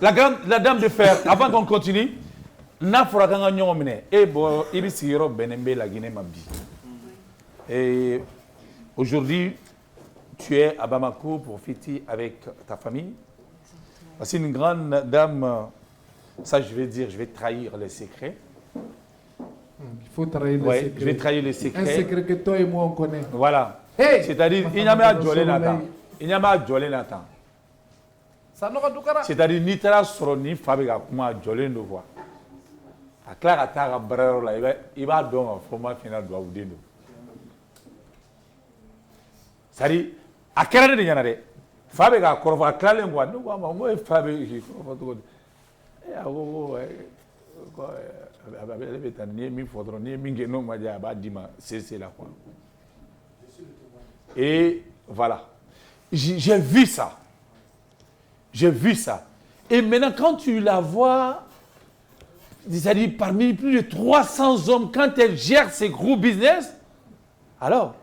La dame de fer, avant qu'on continue, n'a fɔra k'an ka ɲɔgɔn minɛ e bɔ i bɛ sigiyɔrɔ bɛnnen bɛ la Guinée ma bi. Et aujourd'hui, tu es à Bamako pour fêter avec ta famille. C'est une grande dame, ça je vais dire, je vais trahir les secrets. Il faut trahir les secrets. Je vais trahir les secrets. Un secret que toi et moi on connaît. Voilà. Hey, c'est-à-dire, il n'y a pas Jolé Nathan. Il n'y a pas Jolé Nathan. C'est-à-dire, ni tera sɔrɔ ni fa bɛ ka kuma jɔlen don quoi. A tila ka taa ka baarayɔrɔ la i b'a dɔn ka fɔ ma finna dugawuden don. C'est-à-dire, a kɛra ne de ɲɛna dɛ. Fa bɛ k'a kɔrɔfɔ a tilalen quoi. Ne ko a ma n ko e fa bɛ k'i kɔrɔfɔ cogo di? A ko ale bɛ taa n'i ye min fɔ dɔrɔn n'i ye min kɛ n'o ma diya a b'a d'i ma c'est là quoi. Et voilà. J'ai vu ça. J'ai vu ça. Et maintenant, quand tu la vois, c'est-à-dire parmi plus de 300 hommes, quand elle gère ses gros business, alors,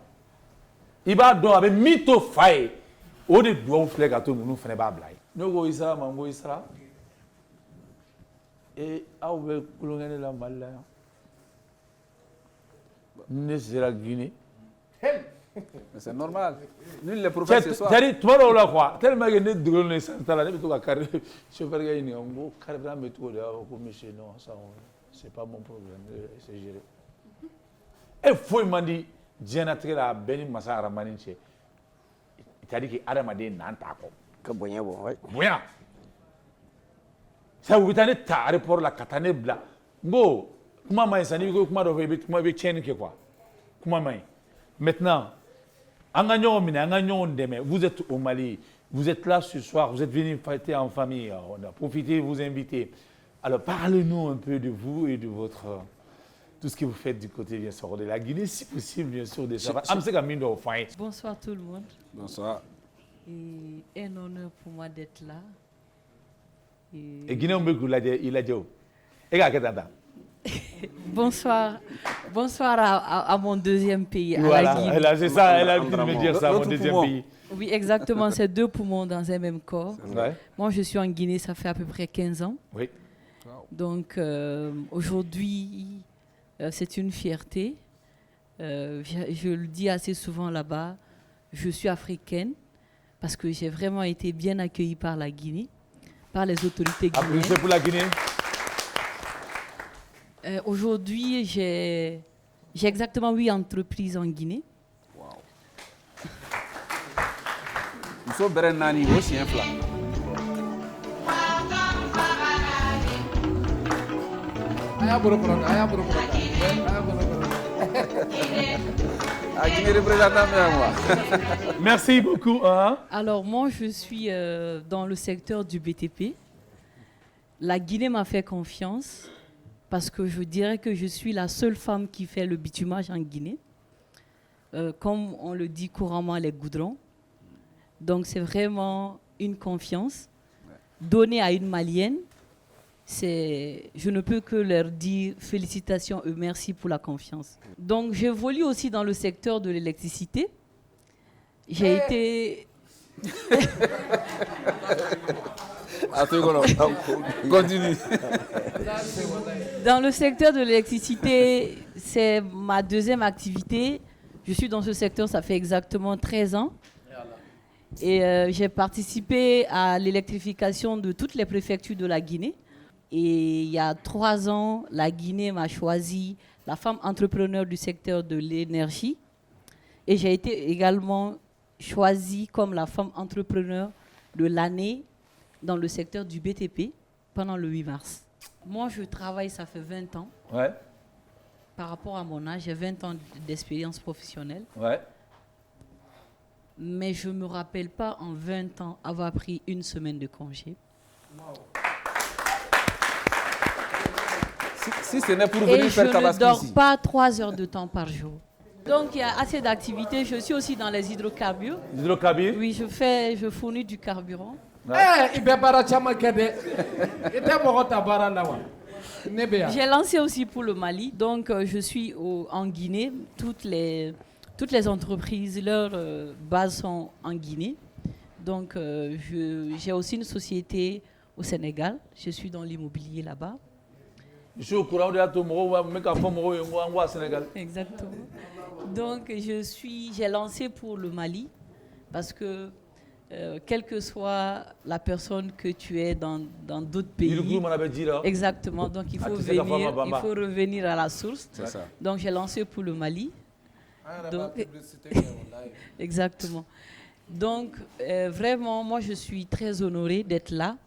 il va donc avec mytho faille. Au de doit faire gâteau, nous faisons pas blague. Nous go isra, mango isra. Et ah ouais, colonel la mal. Nous c'est la Guinée. C'est normal. Nul les prophètes ce soir. C'est-à-dire, tu vois là quoi, tellement que nous devons nous s'installer, nous devons carrer, chauffeur gagné, on go carrer dans le métro de comme monsieur non, ça c'est pas mon problème, c'est géré. Et faut il m'a dit, Dianatré la Beni Massa Ramaninche. C'est-à-dire que Adamade n'antako. Que bonne bon, oui. Boya. Ça vous tenez ta rapport la katane bla. Go, comment maïs, ça n'y veut comment doit comment veut chaîne que quoi. Comment maïs. Maintenant. Vous êtes au Mali, vous êtes là ce soir, vous êtes venus fêter en famille, on a profité de vous inviter. Alors parlez-nous un peu de vous et de votre tout ce que vous faites du côté bien sûr de la Guinée, si possible bien sûr de ça. Bonsoir tout le monde. Bonsoir. Et un honneur pour moi d'être là. Et Guinée il a dit. Bonsoir. Bonsoir à mon deuxième pays, voilà, à la Guinée. C'est ça, elle a envie de me dire ça, mon deuxième pays. Oui, exactement, c'est deux poumons dans un même corps. Ouais. Moi, je suis en Guinée, ça fait à peu près 15 ans. Oui. Donc, aujourd'hui, c'est une fierté. Je le dis assez souvent là-bas, je suis africaine parce que j'ai vraiment été bien accueillie par la Guinée, par les autorités guinéennes. Applaudissez pour la Guinée. Aujourd'hui, j'ai exactement 8 entreprises en Guinée. Wow. Nous sommes Berenani aussi un flan. Merci beaucoup. Hein? Alors moi, je suis dans le secteur du BTP. La Guinée m'a fait confiance. Parce que je dirais que je suis la seule femme qui fait le bitumage en Guinée. Comme on le dit couramment, les goudrons. Donc c'est vraiment une confiance donnée à une Malienne. Je ne peux que leur dire félicitations et merci pour la confiance. Donc j'évolue aussi dans le secteur de l'électricité. J'ai été... Continue. Dans le secteur de l'électricité, c'est ma deuxième activité. Je suis dans ce secteur, ça fait exactement 13 ans. Et j'ai participé à l'électrification de toutes les préfectures de la Guinée. Et il y a 3 ans, la Guinée m'a choisi la femme entrepreneur du secteur de l'énergie. Et j'ai été également choisie comme la femme entrepreneur de l'année dans le secteur du BTP pendant le 8 mars. Moi, je travaille, ça fait 20 ans. Ouais. Par rapport à mon âge, j'ai 20 ans d'expérience professionnelle. Ouais. Mais je ne me rappelle pas en 20 ans avoir pris une semaine de congé. Wow. Si ce n'est pour venir faire Tabaski ici. Et je ne dors pas 3 heures de temps par jour. Donc il y a assez d'activités. Je suis aussi dans les hydrocarbures. Hydrocarbures? Oui, je fournis du carburant. J'ai lancé aussi pour le Mali. Donc je suis en Guinée. Toutes les entreprises, leurs bases sont en Guinée. Donc j'ai aussi une société au Sénégal. Je suis dans l'immobilier là-bas. Je suis au courant de la au Sénégal. Exactement. Donc, j'ai lancé pour le Mali parce que, quelle que soit la personne que tu es dans d'autres pays, exactement. Donc, il faut revenir à la source. Donc, j'ai lancé pour le Mali. Donc, exactement. Donc, vraiment, moi, je suis très honorée d'être là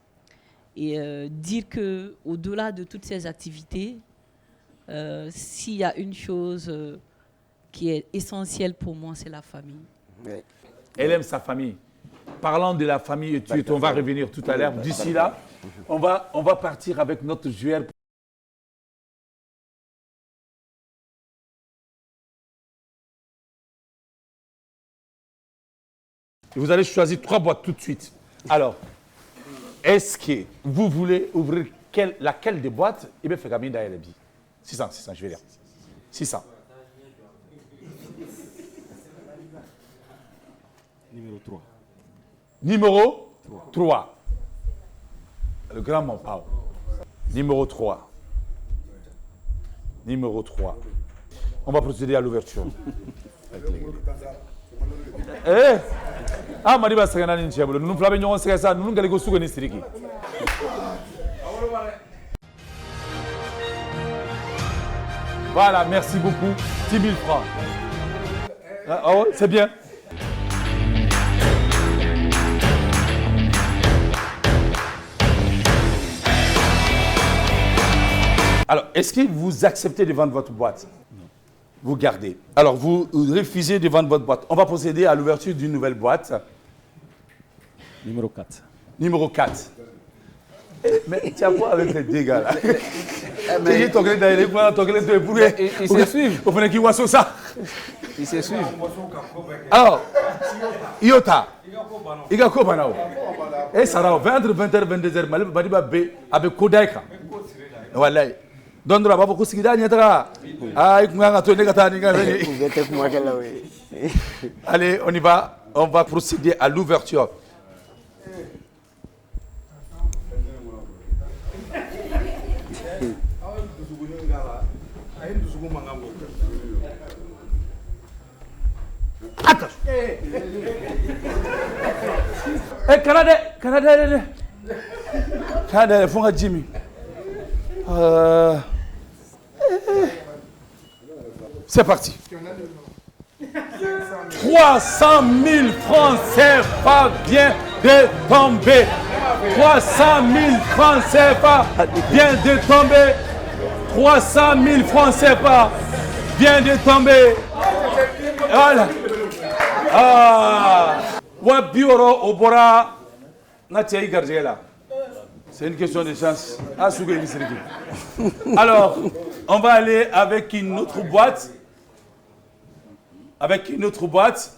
et dire que, au-delà de toutes ces activités, s'il y a une chose qui est essentielle pour moi, c'est la famille. Elle aime sa famille. Parlant de la famille, on va revenir tout à l'heure. D'ici là, on va partir avec notre joueur. Vous allez choisir 3 boîtes tout de suite. Alors, est-ce que vous voulez ouvrir laquelle des boîtes? Eh bien, fait Camille d'ailleurs, 600, je vais dire. 600. Numéro 3. Numéro 3. Le grand Mampao. Numéro 3. Numéro 3. On va procéder à l'ouverture. Eh? Ah, Mariba Sagana Ninchebolo. Nous flavions ça, nous n'allons pas souvenir Striki. Voilà, merci beaucoup. 10 000 francs. Ah, ouais, c'est bien. Alors, est-ce que vous acceptez de vendre votre boîte? Non. Vous gardez. Alors, vous refusez de vendre votre boîte. On va procéder à l'ouverture d'une nouvelle boîte. Numéro 4. Numéro 4. Mais tu as quoi avec les dégâts là? Ils se suivent. Ils se suivent. Alors, Iota, il y a quoi maintenant? Et ça va, 20h, 22h, Maliba B avec Kodaika. Voilà. Donc, on va beaucoup se dire, allez, on y va. On va procéder à l'ouverture. Attention. Canada, faut que Jimmy. 'C'est parti. 300 000 francs CFA vient de tomber. 300 000 francs CFA vient de tomber. 300 000 francs CFA vient de tomber. Voilà. Ah. Wabioro Obora Natia Gargela. C'est une question de chance. Alors, on va aller avec une autre boîte. Avec une autre boîte.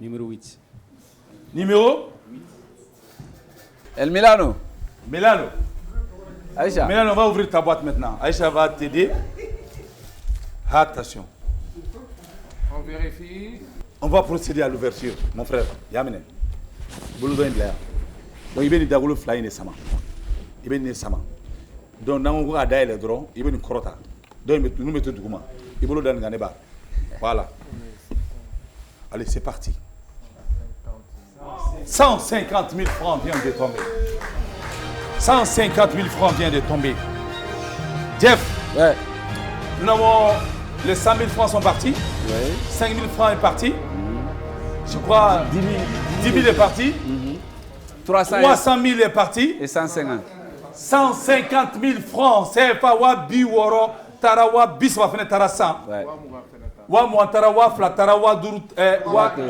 Numéro 8. Numéro El Milano. Milano. Aïcha. Milano, on va ouvrir ta boîte maintenant. Aïcha va t'aider. Attention. On vérifie. On va procéder à l'ouverture, mon frère. Yamine. Boulou in l'air. Donc, il y a des dagoulou flying et sama. Il y a des sama. Donc, on va aller droit. Il y a une crota. Donc, nous mettons du gouma. Il y a des ganeba. Voilà. Allez, c'est parti. 150 000 francs viennent de tomber. 150 000 francs viennent de tomber. Jeff, Ouais. nous avons les 100 000 francs sont partis. Ouais. 5 000 francs est parti. Je crois 10 000 est parti. 300 000 est parti. Et 150. 150 000 francs. C'est pas wa biworo tarawa biswa fene tarasan. Ouais. Wa muantara wa flatara wa duru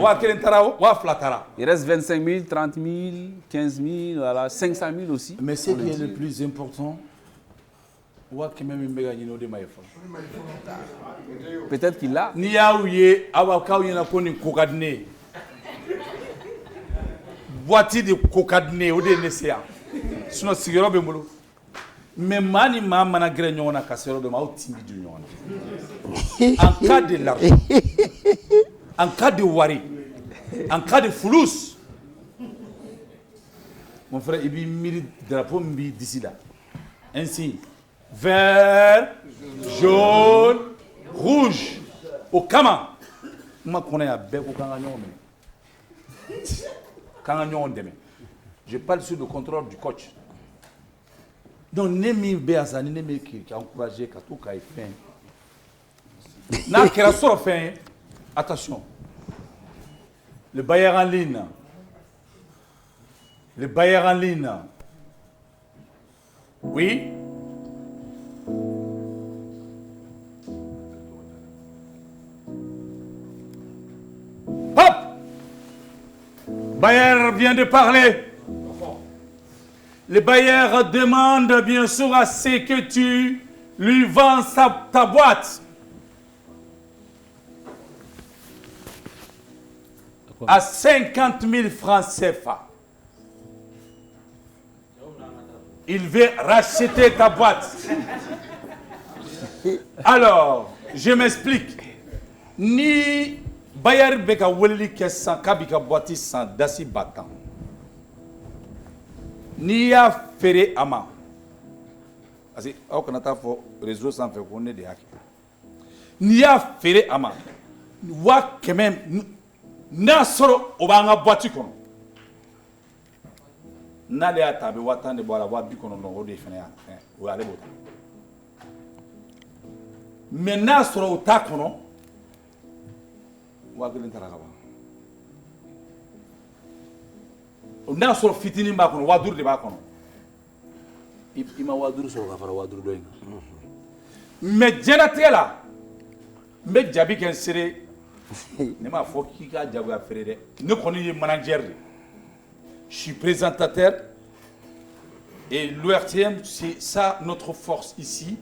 wa kelen tara wa flatara. Il reste 25 000, 30 000, 15 000, voilà, 500 000 aussi. Mais ce qui est le plus important, wa kemem mbega nyino de maïfa. Peut-être qu'il l'a. Ni yaouye awa kawye na koni kokadne. Boîtier de kokadne ou de nesia. Sinon sigero be mbolo. Mais mani mama na grenyon na kasero be ma otimi du nyon. En cas de l'argent, en cas de wari, en cas de flous, Mon frère, il mis le drapeau d'ici là. Ainsi. Vert, jaune, rouge. Au Kama. Moi, je connais un bec au Kangagnon. Je parle sur le contrôle du coach. Donc, Nemi Béazani, Nemi qui a encouragé, qui a tout fait. N'a qu'à fait. Attention. Le Bayern en ligne. Le Bayern en ligne. Oui. Hop! Bayern vient de parler. Le Bayern demande bien sûr à ce que tu lui vends ta boîte. À 50 000 francs CFA. Il veut racheter ta boîte. Alors, je m'explique. Ni Bayer Beka Weli Kessan Kabika boîte sans Dasi Batan. Ni ya Ferré Ama. Parce que, on a fait réseau sans faire qu'on est des hackers. Ni ya Ferré Ama. Wa quand même. N'a soro obanga boîte kono na le atabe watande bola wa bi kono no ode fene ya o ale bota mais n'a soro ta kono wa gelen taraka ba n'a soro fitini ba kono wa dur de ba kono ima wa dur soro ka fara wa dur do inga mais jenatela me jabi ken sere ne m'a fɔ k'i ka jagoya feere dɛ ne kɔni ye manager de je suis présentateur et l'ORTM c'est ça notre force ici